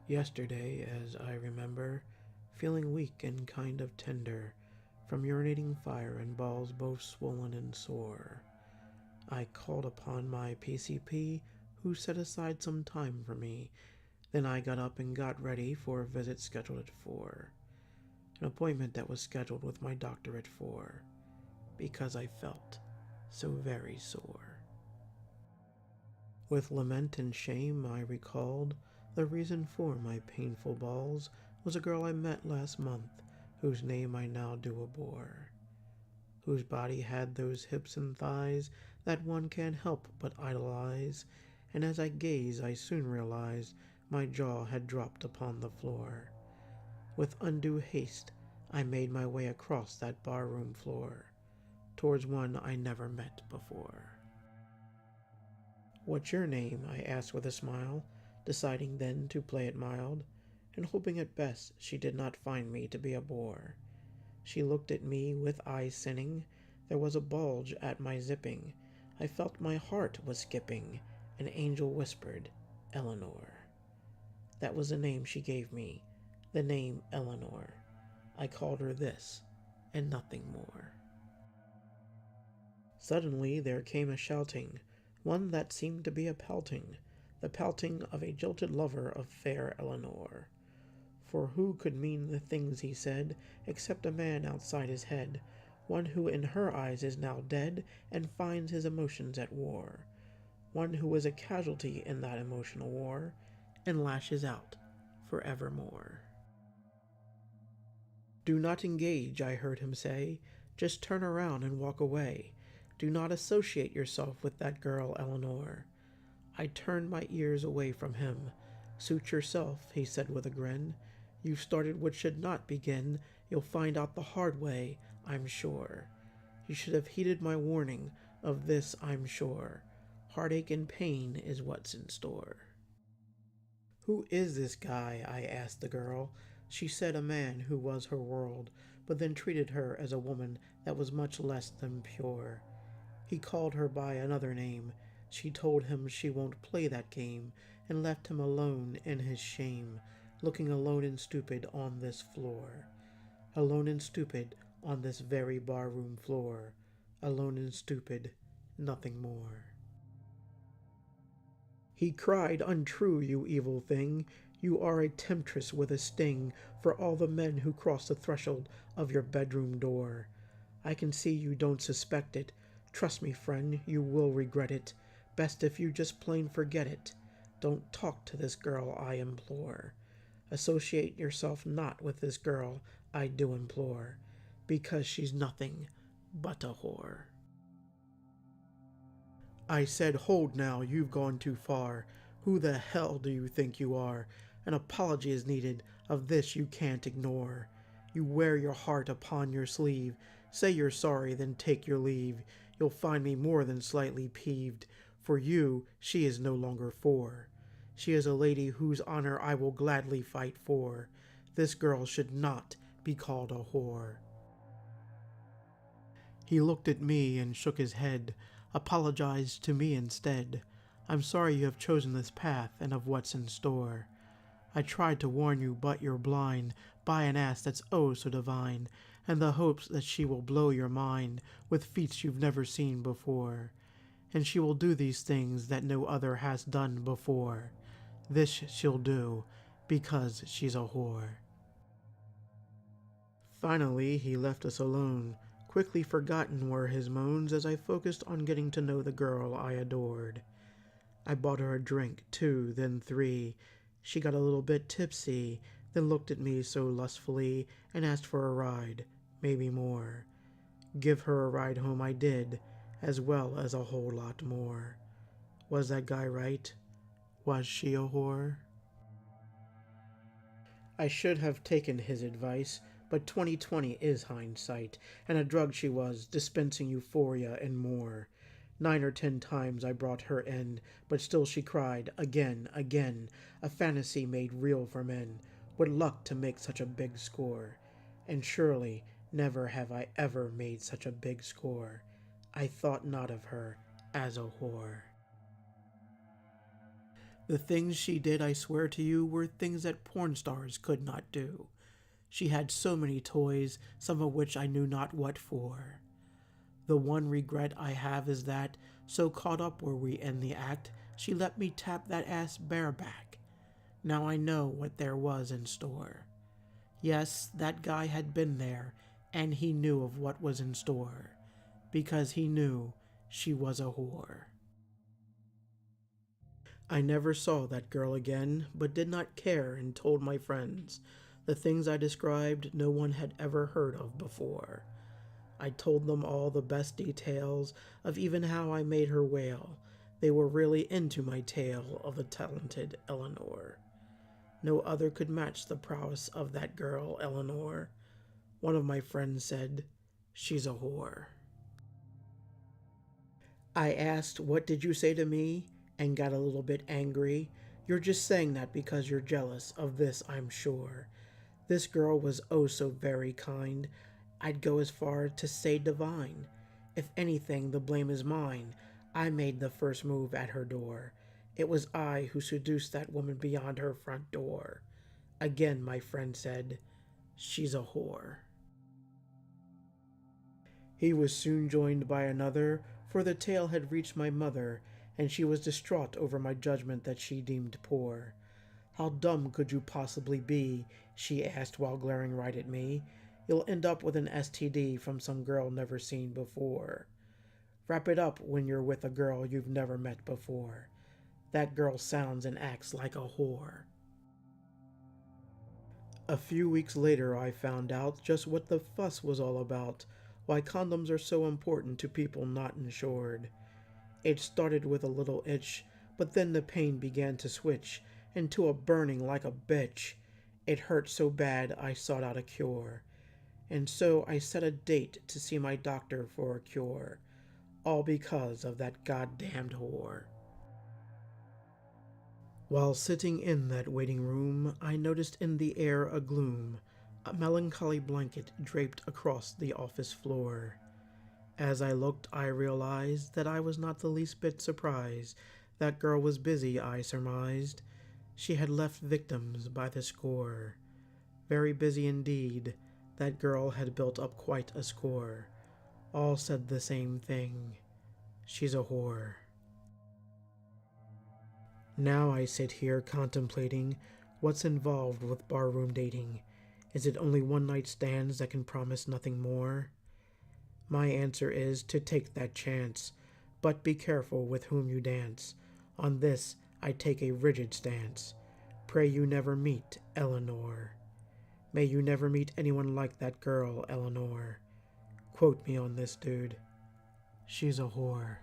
Yesterday, as I remember, feeling weak and kind of tender, from urinating fire and balls both swollen and sore, I called upon my PCP, who set aside some time for me. Then I got up and got ready for a visit scheduled at 4. An appointment that was scheduled with my doctor at 4, because I felt so very sore. With lament and shame I recalled the reason for my painful balls was a girl I met last month, whose name I now do abhor, whose body had those hips and thighs that one can't help but idolize, and as I gazed I soon realized my jaw had dropped upon the floor. With undue haste I made my way across that barroom floor, towards one I never met before. "What's your name?" I asked with a smile, deciding then to play it mild, and hoping at best she did not find me to be a bore. She looked at me with eyes sinning. There was a bulge at my zipping. I felt my heart was skipping. An angel whispered, "Eleanor." That was the name she gave me, the name Eleanor. I called her this, and nothing more. Suddenly there came a shouting, one that seemed to be a pelting, the pelting of a jilted lover of fair Eleanor. For who could mean the things he said, except a man outside his head, one who in her eyes is now dead and finds his emotions at war, one who is a casualty in that emotional war, and lashes out forevermore. "Do not engage," I heard him say. "Just turn around and walk away. Do not associate yourself with that girl, Eleanor." I turned my ears away from him. "Suit yourself," he said with a grin. "You've started what should not begin. You'll find out the hard way, I'm sure. You should have heeded my warning, of this I'm sure. Heartache and pain is what's in store." "Who is this guy?" I asked the girl. She said a man who was her world, but then treated her as a woman that was much less than pure. He called her by another name. She told him she won't play that game, and left him alone in his shame, looking alone and stupid on this floor. Alone and stupid on this very barroom floor. Alone and stupid, nothing more. He cried, "Untrue, you evil thing. You are a temptress with a sting for all the men who cross the threshold of your bedroom door. I can see you don't suspect it. Trust me, friend, you will regret it. Best if you just plain forget it. Don't talk to this girl, I implore. Associate yourself not with this girl, I do implore, because she's nothing but a whore." I said, "Hold now, you've gone too far. Who the hell do you think you are? An apology is needed, of this you can't ignore. You wear your heart upon your sleeve. Say you're sorry, then take your leave. You'll find me more than slightly peeved. For you, she is no longer for. She is a lady whose honor I will gladly fight for. This girl should not be called a whore." He looked at me and shook his head, apologized to me instead. "I'm sorry you have chosen this path and of what's in store. I tried to warn you, but you're blind by an ass that's oh so divine, and the hopes that she will blow your mind with feats you've never seen before. And she will do these things that no other has done before. This she'll do because she's a whore." Finally, he left us alone. Quickly forgotten were his moans as I focused on getting to know the girl I adored. I bought her a drink, 2, then 3. She got a little bit tipsy, then looked at me so lustfully and asked for a ride, maybe more. Give her a ride home I did, as well as a whole lot more. Was that guy right? Was she a whore? I should have taken his advice, but 20/20 is hindsight, and a drug she was, dispensing euphoria and more. 9 or 10 times I brought her in, but still she cried, again, again, a fantasy made real for men. What luck to make such a big score. And surely never have I ever made such a big score. I thought not of her as a whore. The things she did, I swear to you, were things that porn stars could not do. She had so many toys, some of which I knew not what for. The one regret I have is that, so caught up were we in the act, she let me tap that ass bareback. Now I know what there was in store. Yes, that guy had been there, and he knew of what was in store, because he knew she was a whore. I never saw that girl again, but did not care and told my friends. The things I described no one had ever heard of before. I told them all the best details of even how I made her wail. They were really into my tale of the talented Eleanor. No other could match the prowess of that girl, Eleanor. One of my friends said, "She's a whore." I asked, "What did you say to me?" and got a little bit angry. "You're just saying that because you're jealous of this, I'm sure." This girl was oh so very kind. I'd go as far to say divine. If anything, the blame is mine. I made the first move at her door. It was I who seduced that woman beyond her front door. Again, my friend said, "She's a whore." He was soon joined by another, for the tale had reached my mother, and she was distraught over my judgment that she deemed poor. "How dumb could you possibly be?" she asked while glaring right at me. "You'll end up with an STD from some girl never seen before. Wrap it up when you're with a girl you've never met before. That girl sounds and acts like a whore." A few weeks later I found out just what the fuss was all about, why condoms are so important to people not insured. It started with a little itch, but then the pain began to switch into a burning like a bitch. It hurt so bad I sought out a cure. And so I set a date to see my doctor for a cure. All because of that goddamned whore. While sitting in that waiting room, I noticed in the air a gloom, a melancholy blanket draped across the office floor. As I looked, I realized that I was not the least bit surprised. That girl was busy, I surmised. She had left victims by the score. Very busy indeed. That girl had built up quite a score. All said the same thing. She's a whore. Now I sit here contemplating what's involved with barroom dating. Is it only one-night stands that can promise nothing more? My answer is to take that chance, but be careful with whom you dance. On this I take a rigid stance. Pray you never meet Eleanor. May you never meet anyone like that girl, Eleanor. Quote me on this, dude. She's a whore.